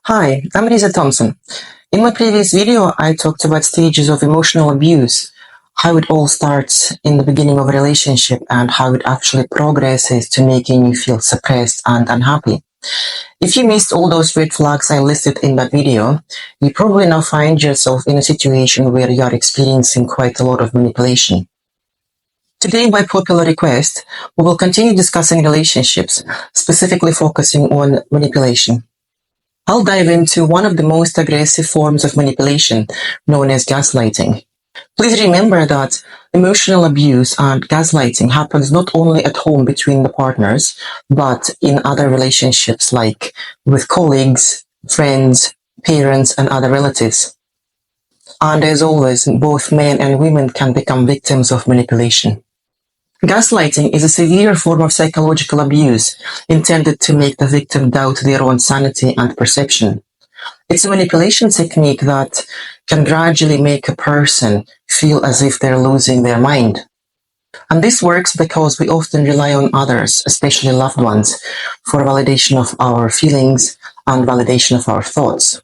Hi, I'm Lisa Thomson. In my previous video, I talked about stages of emotional abuse, how it all starts in the beginning of a relationship and how it actually progresses to making you feel suppressed and unhappy. If you missed all those red flags I listed in that video, you probably now find yourself in a situation where you are experiencing quite a lot of manipulation. Today, by popular request, we will continue discussing relationships, specifically focusing on manipulation. I'll dive into one of the most aggressive forms of manipulation, known as gaslighting. Please remember that emotional abuse and gaslighting happens not only at home between the partners, but in other relationships like with colleagues, friends, parents, and other relatives. And as always, both men and women can become victims of manipulation. Gaslighting is a severe form of psychological abuse intended to make the victim doubt their own sanity and perception. It's a manipulation technique that can gradually make a person feel as if they're losing their mind. And this works because we often rely on others, especially loved ones, for validation of our feelings and validation of our thoughts.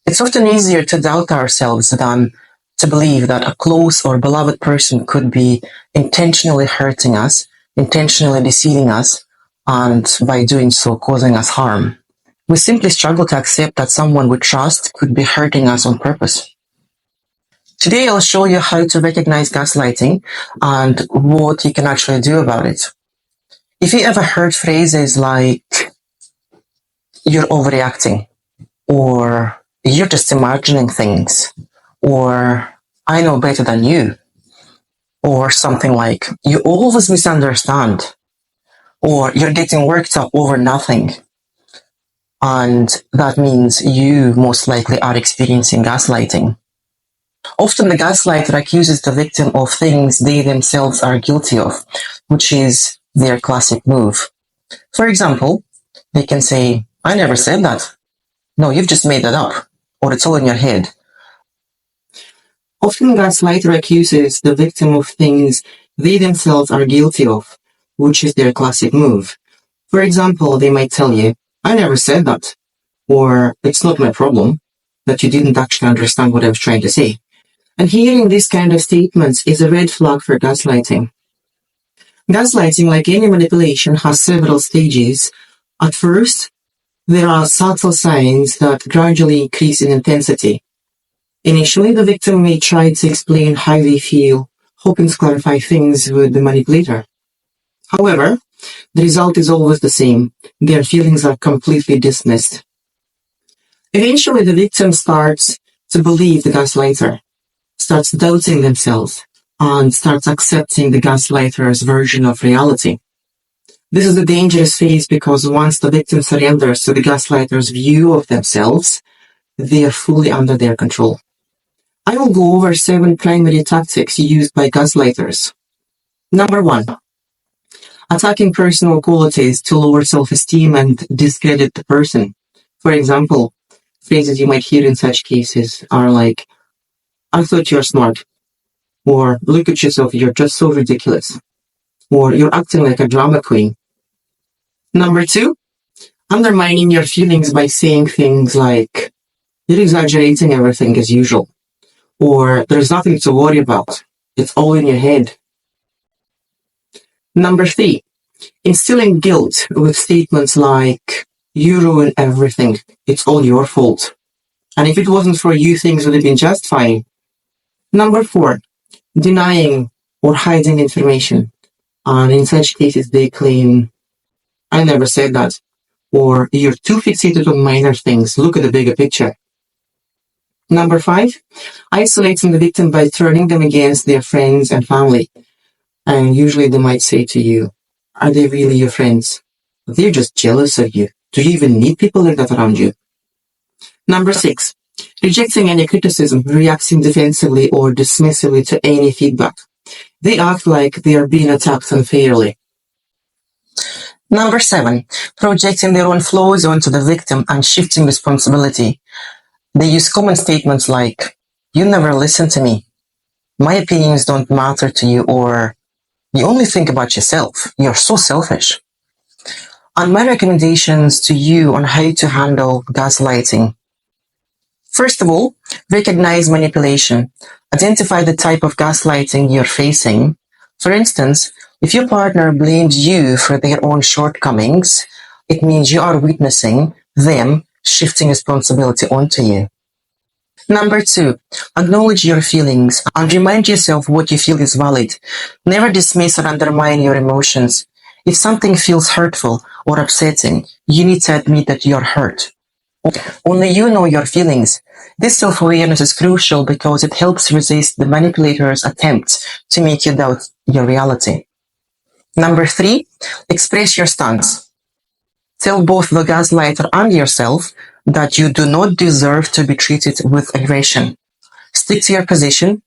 It's often easier to doubt ourselves than to believe that a close or beloved person could be intentionally hurting us, intentionally deceiving us, and by doing so causing us harm. We simply struggle to accept that someone we trust could be hurting us on purpose. Today I'll show you how to recognize gaslighting and what you can actually do about it. If you ever heard phrases like, "You're overreacting," or "You're just imagining things," or "I know better than you," or something like "You always misunderstand," or "You're getting worked up over nothing," and that means you most likely are experiencing gaslighting. Often the gaslighter accuses the victim of things they themselves are guilty of, which is their classic move. For example, they can say, "I never said that." "No, you've just made that up," or "It's all in your head." Often gaslighter accuses the victim of things they themselves are guilty of, which is their classic move. For example, they might tell you, "I never said that," or "It's not my problem," that you didn't actually understand what I was trying to say. And hearing these kind of statements is a red flag for gaslighting. Gaslighting, like any manipulation, has several stages. At first, there are subtle signs that gradually increase in intensity. Initially, the victim may try to explain how they feel, hoping to clarify things with the manipulator. However, the result is always the same. Their feelings are completely dismissed. Eventually, the victim starts to believe the gaslighter, starts doubting themselves, and starts accepting the gaslighter's version of reality. This is a dangerous phase because once the victim surrenders to the gaslighter's view of themselves, they are fully under their control. I will go over 7 primary tactics used by gaslighters. Number 1. Attacking personal qualities to lower self-esteem and discredit the person. For example, phrases you might hear in such cases are like, "I thought you're smart," or "Look at yourself, you're just so ridiculous," or "You're acting like a drama queen." Number 2, undermining your feelings by saying things like, "You're exaggerating everything as usual," or "There's nothing to worry about, it's all in your head." Number 3, instilling guilt with statements like, "You ruin everything, it's all your fault, and if it wasn't for you, things would have been just fine." Number 4, denying or hiding information, and in such cases they claim, "I never said that," or "You're too fixated on minor things, look at the bigger picture." Number 5, isolating the victim by turning them against their friends and family. And usually they might say to you, "Are they really your friends? They're just jealous of you. Do you even need people like that around you?" Number 6, rejecting any criticism, reacting defensively or dismissively to any feedback. They act like they are being attacked unfairly. Number 7, projecting their own flaws onto the victim and shifting responsibility. They use common statements like, "You never listen to me," "My opinions don't matter to you," or "You only think about yourself, you're so selfish." and my recommendations to you on how to handle gaslighting. First of all, recognize manipulation. Identify the type of gaslighting you're facing. For instance, if your partner blames you for their own shortcomings, it means you are witnessing them shifting responsibility onto you. Number 2, acknowledge your feelings and remind yourself what you feel is valid. Never dismiss or undermine your emotions. If something feels hurtful or upsetting, you need to admit that you're hurt. Only you know your feelings. This self-awareness is crucial because it helps resist the manipulator's attempts to make you doubt your reality. Number 3, express your stance. Tell both the gaslighter and yourself that you do not deserve to be treated with aggression. Stick to your position,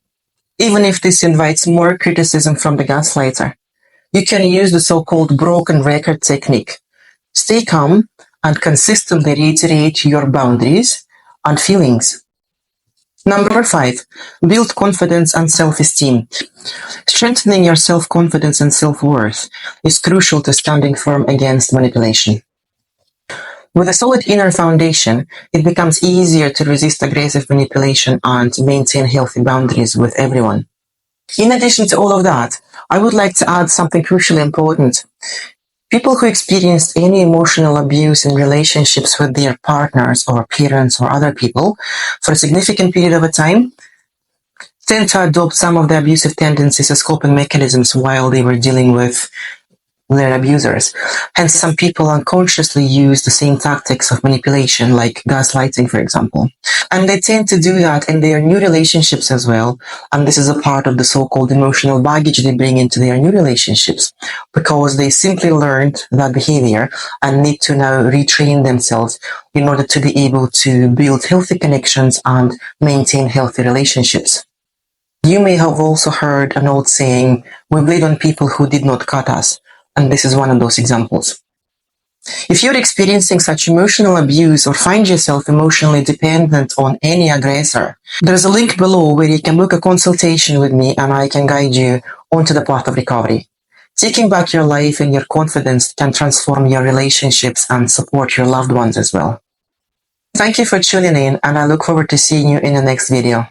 even if this invites more criticism from the gaslighter. You can use the so-called broken record technique. Stay calm and consistently reiterate your boundaries and feelings. Number 5, build confidence and self-esteem. Strengthening your self-confidence and self-worth is crucial to standing firm against manipulation. With a solid inner foundation, it becomes easier to resist aggressive manipulation and maintain healthy boundaries with everyone. In addition to all of that, I would like to add something crucially important. People who experienced any emotional abuse in relationships with their partners or parents or other people for a significant period of time tend to adopt some of the abusive tendencies as coping mechanisms while they were dealing with their abusers. Hence, some people unconsciously use the same tactics of manipulation, like gaslighting, for example. And they tend to do that in their new relationships as well. And this is a part of the so-called emotional baggage they bring into their new relationships, because they simply learned that behavior and need to now retrain themselves in order to be able to build healthy connections and maintain healthy relationships. You may have also heard an old saying, "We bleed on people who did not cut us." And this is one of those examples. If you're experiencing such emotional abuse or find yourself emotionally dependent on any aggressor, there's a link below where you can book a consultation with me and I can guide you onto the path of recovery. Taking back your life and your confidence can transform your relationships and support your loved ones as well. Thank you for tuning in, and I look forward to seeing you in the next video.